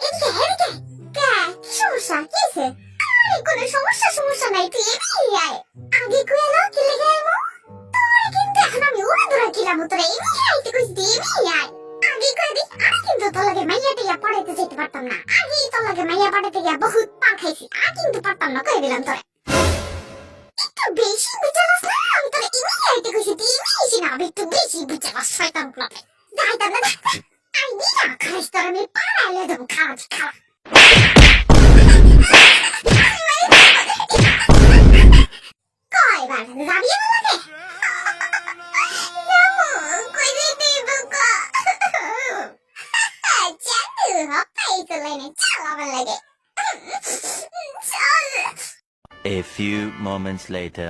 এদিকে এদিকে কি সমস্যা কি হয়েছে? আরে কোনো সমস্যা নাই, তুই এদিকে আয়। আগে কই এলো কি লেগে আইমু? তোরে কিন্তু এখন আমি উড়ে ধরে কিলাম, তোরে এদিকে আইতে কইছি, এদিকে আয়। আগে কই দি, আমি কিন্তু তোর লগে মাইয়া টিয়া পড়াইতে যেতে পারতাম না। আগেই তোর লগে মাইয়া পড়াইতে গিয়া বহুত পার খাইছি, আর কিন্তু পারতাম না, কই দিলাম তোরে। একটু বেশি বুঝালাস না, আমি তোরে এদিকে আইতে কইছি, তুই এদিকে আইছি না, আমি একটু বেশি বুঝালাস শয়তান পোলাপে। যাইতাম না, আই দিনা খাইস তোর আমি পাড়াইলে দেবো, খাওয়া। কয়বার যাবি আমার লাগে? যাবো, কই দিবি বুকা? চালু হপাই তো লাইনে চল আমার লাগে। চল। A few moments later.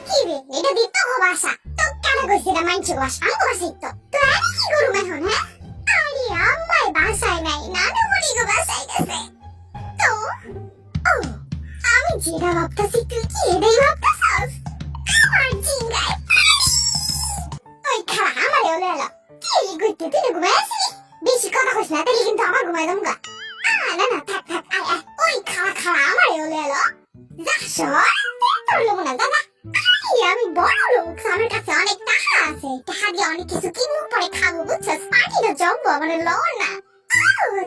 কি রে, এটা দিত গো বাসা। তো কেন কইছি না মাইনছে বাসা? আমি বাসাই তো। তো আমি কি করব এখন, হ্যাঁ? আরে আম্মাই বাসায় নাই, নানু মুড়ি গো বাসায় গেছে। তো ও আমি যেটা ভাবতেছি তুই কি এটাই ভাবতেছস? আমার জিঙ্গায় ওই খালা আমার এলো এলো কি গুইতে তুই ঘুমাই আসলি? বেশি কথা কইস না, তাহলে কিন্তু আমার ঘুমাই দমগা। না থাক আয় আয়, ওই খালা আমার এলো এলো যা সর তোর লোক না দাদা। আমি বড় লোক, আমার কাছে অনেক টাকা আছে, টাকা দিয়ে অনেক কিছু কিনবো, পরে খাবো, বুঝছস? পার্টিটা জমবো, আমার লও না।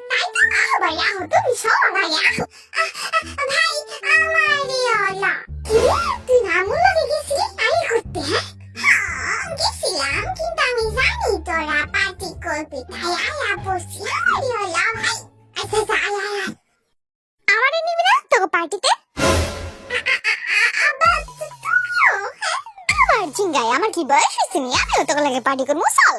তাই তো আহ ভাই, আহ তুমি সর ভাই, আহ ভাই আমার অলা। কি রে, তুই নামুর লগে গেছিলি পার্টি করতে? হ্যাঁ গেছিলাম, কিন্তু আমি জানি তোরা পার্টি করবি, তাই আয়া বসছি আমারই অলা ভাই। আচ্ছা আয় আমারে নিবি না তোকে পার্টিতে? আমার জিঙ্গায় আমার কি বয়স হয়েছে নি, আমিও তোকে লাগে পার্টি করবো, চল।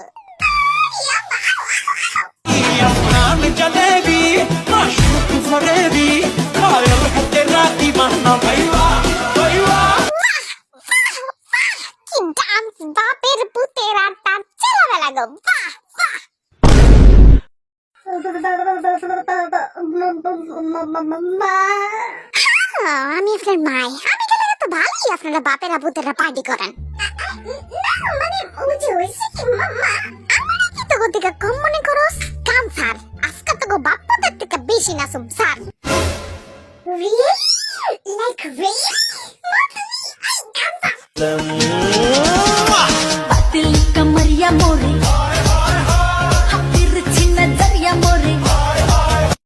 जलेबी माशूक फरेबी कायल है तेरा दीवाना भैया भैया কি ডান্স, বাপের পুতের আর তার ছেলেবেলা গো, বাহ বাহ। আমি আপনার মাই, আমি গেলে তো ভালোই আপনারা বাপেরা পুতেরা পার্টি করেন। মানে হয়েছে কি মাম্মা, আমার কি তো দিকে কম মনে করস? কাম স্যার, আজকে তো বাপ পুতের থেকে বেশি নাচুম sir. Really? Like really? What? I can't.